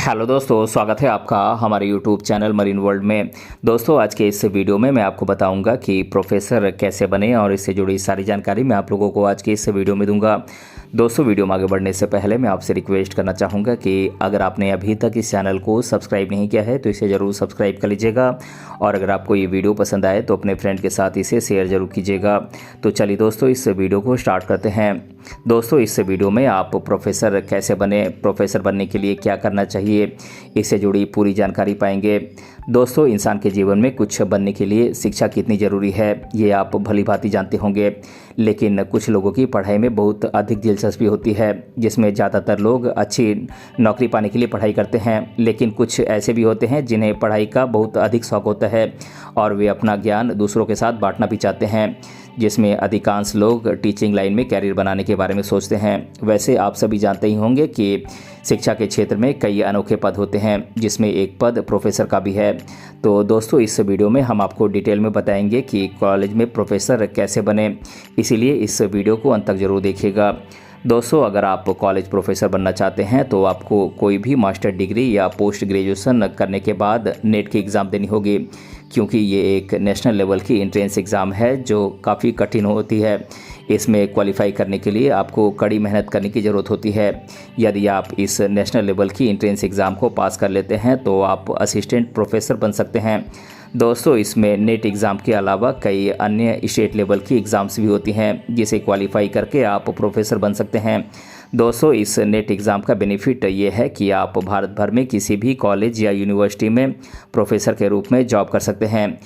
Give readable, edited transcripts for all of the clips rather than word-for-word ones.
Hello दोस्तों, स्वागत है आपका हमारे यूट्यूब चैनल मरीन वर्ल्ड में। दोस्तों, आज के इस वीडियो में मैं आपको बताऊंगा कि प्रोफेसर कैसे बने और इससे जुड़ी सारी जानकारी मैं आप लोगों को आज के इस वीडियो में दूंगा। दोस्तों, वीडियो में आगे बढ़ने से पहले मैं आपसे रिक्वेस्ट करना चाहूँगा कि अगर आपने अभी तक इस चैनल को सब्सक्राइब नहीं किया है तो इसे ज़रूर सब्सक्राइब कर लीजिएगा, और अगर आपको ये वीडियो पसंद आए तो अपने फ्रेंड के साथ इसे शेयर ज़रूर कीजिएगा। तो चलिए दोस्तों, इस वीडियो को स्टार्ट करते हैं। दोस्तों, इस वीडियो में आप प्रोफेसर कैसे बने, प्रोफेसर बनने के लिए क्या करना चाहिए, इससे जुड़ी पूरी जानकारी पाएंगे। दोस्तों, इंसान के जीवन में कुछ बनने के लिए शिक्षा कितनी ज़रूरी है ये आप भली भांति जानते होंगे, लेकिन कुछ लोगों की पढ़ाई में बहुत अधिक दिलचस्पी होती है, जिसमें ज़्यादातर लोग अच्छी नौकरी पाने के लिए पढ़ाई करते हैं। लेकिन कुछ ऐसे भी होते हैं जिन्हें पढ़ाई का बहुत अधिक शौक होता है और वे अपना ज्ञान दूसरों के साथ बांटना भी चाहते हैं, जिसमें अधिकांश लोग टीचिंग लाइन में कैरियर बनाने के बारे में सोचते हैं। वैसे आप सभी जानते ही होंगे कि शिक्षा के क्षेत्र में कई अनोखे पद होते हैं, जिसमें एक पद प्रोफेसर का भी है। तो दोस्तों, इस वीडियो में हम आपको डिटेल में बताएंगे कि कॉलेज में प्रोफेसर कैसे बने, इसीलिए इस वीडियो को अंत तक जरूर देखिएगा। दोस्तों, अगर आप कॉलेज प्रोफेसर बनना चाहते हैं तो आपको कोई भी मास्टर डिग्री या पोस्ट ग्रेजुएशन करने के बाद नेट की एग्ज़ाम देनी होगी, क्योंकि ये एक नेशनल लेवल की एंट्रेंस एग्ज़ाम है जो काफ़ी कठिन होती है। इसमें क्वालिफाई करने के लिए आपको कड़ी मेहनत करने की ज़रूरत होती है। यदि आप इस नेशनल लेवल की एंट्रेंस एग्ज़ाम को पास कर लेते हैं तो आप असिस्टेंट प्रोफेसर बन सकते हैं। दोस्तों, इसमें नेट एग्ज़ाम के अलावा कई अन्य स्टेट लेवल की एग्ज़ाम्स भी होती हैं, जिसे क्वालिफाई करके आप प्रोफेसर बन सकते हैं। दोस्तों, इस नेट एग्ज़ाम का बेनिफिट ये है कि आप भारत भर में किसी भी कॉलेज या यूनिवर्सिटी में प्रोफेसर के रूप में जॉब कर सकते हैं।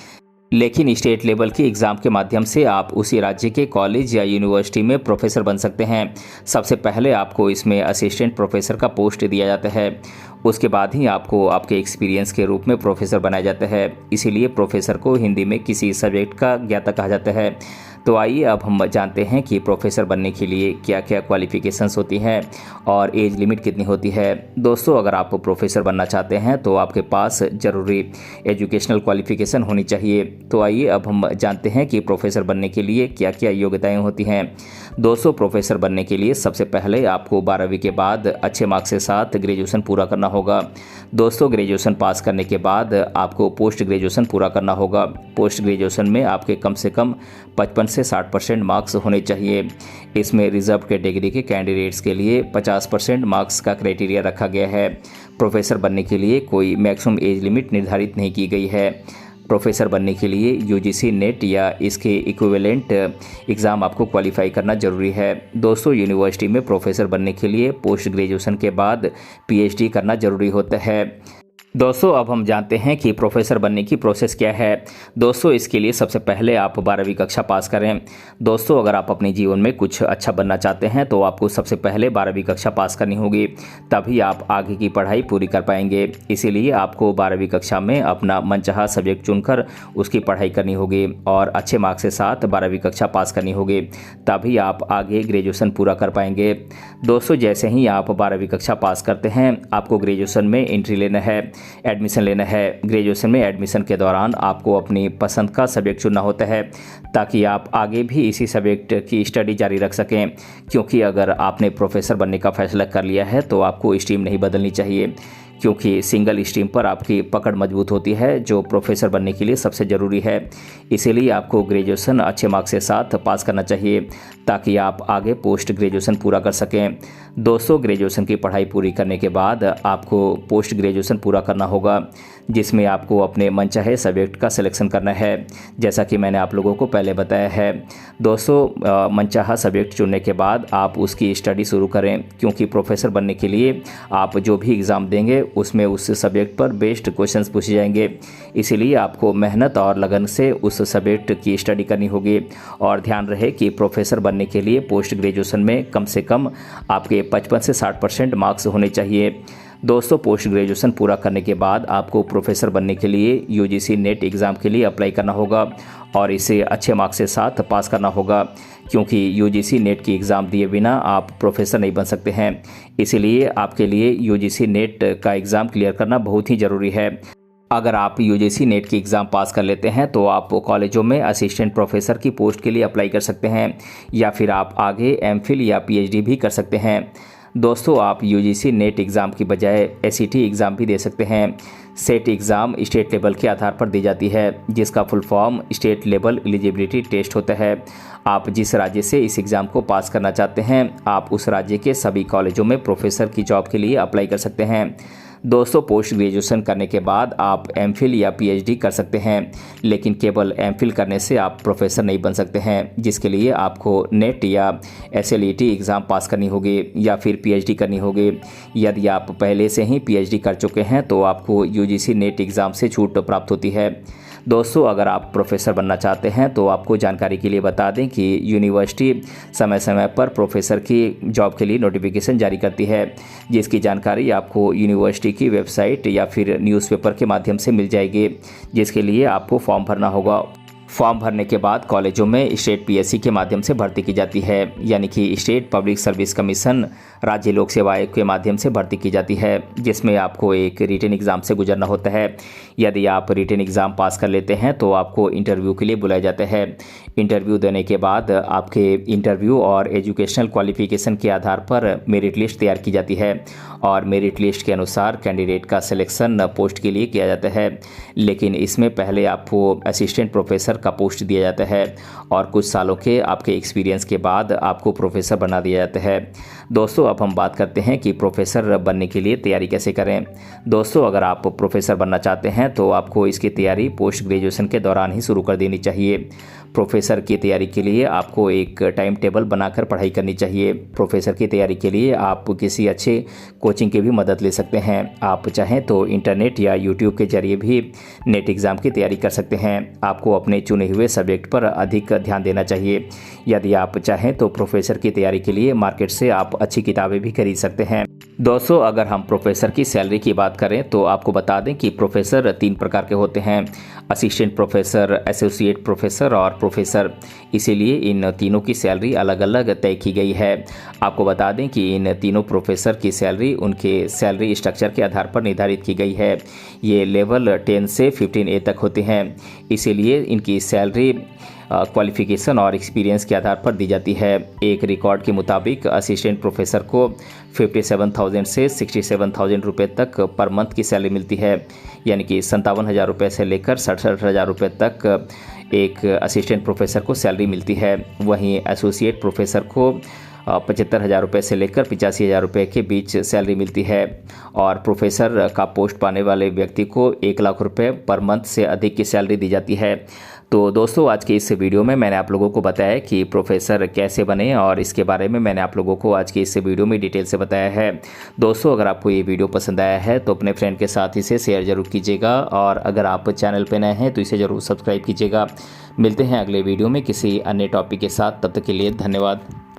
लेकिन स्टेट लेवल की एग्ज़ाम के माध्यम से आप उसी राज्य के कॉलेज या यूनिवर्सिटी में प्रोफेसर बन सकते हैं। सबसे पहले आपको इसमें असिस्टेंट प्रोफेसर का पोस्ट दिया जाता है, उसके बाद ही आपको आपके एक्सपीरियंस के रूप में प्रोफेसर बनाया जाता है। इसीलिए प्रोफेसर को हिंदी में किसी सब्जेक्ट का ज्ञाता कहा जाता है। तो आइए अब हम जानते हैं कि प्रोफेसर बनने के लिए क्या क्या क्वालिफ़िकेशंस होती हैं और एज लिमिट कितनी होती है। दोस्तों, अगर आप प्रोफेसर बनना चाहते हैं तो आपके पास ज़रूरी एजुकेशनल क्वालिफ़िकेशन होनी चाहिए। तो आइए अब हम जानते हैं कि प्रोफेसर बनने के लिए क्या क्या योग्यताएं होती हैं। दोस्तों, प्रोफेसर बनने के लिए सबसे पहले आपको 12वीं के बाद अच्छे मार्क्स के साथ ग्रेजुएशन पूरा करना होगा। दोस्तों, ग्रेजुएशन पास करने के बाद आपको पोस्ट ग्रेजुएशन पूरा करना होगा। पोस्ट ग्रेजुएशन में आपके कम से कम 55 से 60% मार्क्स होने चाहिए। इसमें रिजर्व कैटेगरी के कैंडिडेट्स के लिए 50% मार्क्स का क्राइटेरिया रखा गया है। प्रोफेसर बनने के लिए कोई मैक्सिमम एज लिमिट निर्धारित नहीं की गई है। प्रोफेसर बनने के लिए यूजीसी नेट या इसके इक्विवेलेंट एग्ज़ाम आपको क्वालिफाई करना ज़रूरी है। दोस्तों, यूनिवर्सिटी में प्रोफेसर बनने के लिए पोस्ट ग्रेजुएशन के बाद पीएचडी करना ज़रूरी होता है। दोस्तों, अब हम जानते हैं कि प्रोफेसर बनने की प्रोसेस क्या है। दोस्तों, इसके लिए सबसे पहले आप 12वीं कक्षा पास करें। दोस्तों, अगर आप अपने जीवन में कुछ अच्छा बनना चाहते हैं तो आपको सबसे पहले 12वीं कक्षा पास करनी होगी, तभी आप आगे की पढ़ाई पूरी कर पाएंगे। इसीलिए आपको 12वीं कक्षा में अपना मनचाहा सब्जेक्ट चुनकर उसकी पढ़ाई करनी होगी और अच्छे मार्क्स के साथ 12वीं कक्षा पास करनी होगी, तभी आप आगे ग्रेजुएशन पूरा कर पाएंगे। दोस्तों, जैसे ही आप 12वीं कक्षा पास करते हैं आपको ग्रेजुएशन में एंट्री लेना है, एडमिशन लेना है। ग्रेजुएशन में एडमिशन के दौरान आपको अपनी पसंद का सब्जेक्ट चुनना होता है, ताकि आप आगे भी इसी सब्जेक्ट की स्टडी जारी रख सकें, क्योंकि अगर आपने प्रोफेसर बनने का फैसला कर लिया है तो आपको स्ट्रीम नहीं बदलनी चाहिए, क्योंकि सिंगल स्ट्रीम पर आपकी पकड़ मजबूत होती है, जो प्रोफेसर बनने के लिए सबसे ज़रूरी है। इसीलिए आपको ग्रेजुएशन अच्छे मार्क्स के साथ पास करना चाहिए, ताकि आप आगे पोस्ट ग्रेजुएशन पूरा कर सकें। दोस्तों, ग्रेजुएशन की पढ़ाई पूरी करने के बाद आपको पोस्ट ग्रेजुएशन पूरा करना होगा, जिसमें आपको अपने मनचाहे सब्जेक्ट का सिलेक्शन करना है, जैसा कि मैंने आप लोगों को पहले बताया है। दोस्तों, मनचाहा सब्जेक्ट चुनने के बाद आप उसकी स्टडी शुरू करें, क्योंकि प्रोफेसर बनने के लिए आप जो भी एग्ज़ाम देंगे उसमें उस सब्जेक्ट पर बेस्ड क्वेश्चंस पूछे जाएंगे। इसीलिए आपको मेहनत और लगन से उस सब्जेक्ट की स्टडी करनी होगी। और ध्यान रहे कि प्रोफेसर बनने के लिए पोस्ट ग्रेजुएशन में कम से कम आपके 55 से 60% मार्क्स होने चाहिए। दोस्तों, पोस्ट ग्रेजुएशन पूरा करने के बाद आपको प्रोफेसर बनने के लिए यूजीसी नेट एग्ज़ाम के लिए अप्लाई करना होगा और इसे अच्छे मार्क्स के साथ पास करना होगा, क्योंकि यूजीसी नेट की एग्ज़ाम दिए बिना आप प्रोफेसर नहीं बन सकते हैं। इसीलिए आपके लिए यूजीसी नेट का एग्ज़ाम क्लियर करना बहुत ही ज़रूरी है। अगर आप यूजीसी नेट की एग्ज़ाम पास कर लेते हैं तो आप कॉलेजों में असिस्टेंट प्रोफेसर की पोस्ट के लिए अप्लाई कर सकते हैं, या फिर आप आगे एमफिल या पीएचडी भी कर सकते हैं। दोस्तों आप यूजीसी नेट एग्ज़ाम की बजाय एसईटी एग्ज़ाम भी दे सकते हैं। सेट एग्ज़ाम स्टेट लेवल के आधार पर दी जाती है, जिसका full form state level eligibility test होता है। आप जिस राज्य से इस एग्ज़ाम को पास करना चाहते हैं, आप उस राज्य के सभी कॉलेजों में प्रोफेसर की जॉब के लिए अप्लाई कर सकते हैं। दोस्तों पोस्ट ग्रेजुएशन करने के बाद आप एमफिल या पीएचडी कर सकते हैं, लेकिन केवल एमफिल करने से आप प्रोफेसर नहीं बन सकते हैं, जिसके लिए आपको नेट या एसएलईटी एग्ज़ाम पास करनी होगी या फिर पीएचडी करनी होगी। यदि आप पहले से ही पीएचडी कर चुके हैं तो आपको यूजीसी नेट एग्ज़ाम से छूट प्राप्त होती है। दोस्तों अगर आप प्रोफेसर बनना चाहते हैं तो आपको जानकारी के लिए बता दें कि यूनिवर्सिटी समय समय पर प्रोफेसर की जॉब के लिए नोटिफिकेशन जारी करती है, जिसकी जानकारी आपको यूनिवर्सिटी की वेबसाइट या फिर न्यूज़पेपर के माध्यम से मिल जाएगी, जिसके लिए आपको फॉर्म भरना होगा। फॉर्म भरने के बाद कॉलेजों में स्टेट पीएससी के माध्यम से भर्ती की जाती है, यानी कि स्टेट पब्लिक सर्विस कमीशन राज्य लोक सेवा आयोग के माध्यम से भर्ती की जाती है, जिसमें आपको एक रिटन एग्ज़ाम से गुजरना होता है। यदि आप रिटन एग्ज़ाम पास कर लेते हैं तो आपको इंटरव्यू के लिए बुलाया जाता है। इंटरव्यू देने के बाद आपके इंटरव्यू और एजुकेशनल क्वालिफिकेशन के आधार पर मेरिट लिस्ट तैयार की जाती है और मेरिट लिस्ट के अनुसार कैंडिडेट का सिलेक्शन पोस्ट के लिए किया जाता है। लेकिन इसमें पहले आपको असिस्टेंट प्रोफेसर का पोस्ट दिया जाता है और कुछ सालों के आपके एक्सपीरियंस के बाद आपको प्रोफेसर बना दिया जाता है। दोस्तों अब हम बात करते हैं कि प्रोफेसर बनने के लिए तैयारी कैसे करें। दोस्तों अगर आप प्रोफेसर बनना चाहते हैं तो आपको इसकी तैयारी पोस्ट ग्रेजुएशन के दौरान ही शुरू कर देनी चाहिए। प्रोफेसर की तैयारी के लिए आपको एक टाइम टेबल बनाकर पढ़ाई करनी चाहिए। प्रोफेसर की तैयारी के लिए आप किसी अच्छे कोचिंग की भी मदद ले सकते हैं। आप चाहें तो इंटरनेट या यूट्यूब के जरिए भी नेट एग्ज़ाम की तैयारी कर सकते हैं। आपको अपने चुने हुए सब्जेक्ट पर अधिक ध्यान देना चाहिए। यदि आप चाहें तो प्रोफेसर की तैयारी के लिए मार्केट से आप अच्छी किताबें भी खरीद सकते हैं। दोस्तों अगर हम प्रोफेसर की सैलरी की बात करें तो आपको बता दें कि प्रोफेसर 3 प्रकार के होते हैं: असिस्टेंट प्रोफेसर, एसोसिएट प्रोफेसर और प्रोफेसर। इसीलिए इन तीनों की सैलरी अलग अलग तय की गई है। आपको बता दें कि इन तीनों प्रोफेसर की सैलरी उनके सैलरी स्ट्रक्चर के आधार पर निर्धारित की गई है। ये लेवल 10 से 15A तक होते हैं। इसीलिए इनकी सैलरी क्वालिफिकेशन और एक्सपीरियंस के आधार पर दी जाती है। एक रिकॉर्ड के मुताबिक असिस्टेंट प्रोफेसर को 57,000 से 67,000 रुपये तक पर मंथ की सैलरी मिलती है, यानी कि 57,000 रुपये से लेकर 67,000 रुपये तक एक असिस्टेंट प्रोफेसर को सैलरी मिलती है। वहीं एसोसिएट प्रोफेसर को 75,000 रुपये से लेकर 85,000 रुपये के बीच सैलरी मिलती है और प्रोफेसर का पोस्ट पाने वाले व्यक्ति को 1 लाख रुपये पर मंथ से अधिक की सैलरी दी जाती है। तो दोस्तों आज के इस वीडियो में मैंने आप लोगों को बताया कि प्रोफेसर कैसे बने और इसके बारे में मैंने आप लोगों को आज के इस वीडियो में डिटेल से बताया है। दोस्तों अगर आपको ये वीडियो पसंद आया है तो अपने फ्रेंड के साथ इसे शेयर ज़रूर कीजिएगा और अगर आप चैनल पर नए हैं तो इसे ज़रूर सब्सक्राइब कीजिएगा। मिलते हैं अगले वीडियो में किसी अन्य टॉपिक के साथ, तब तक के लिए धन्यवाद।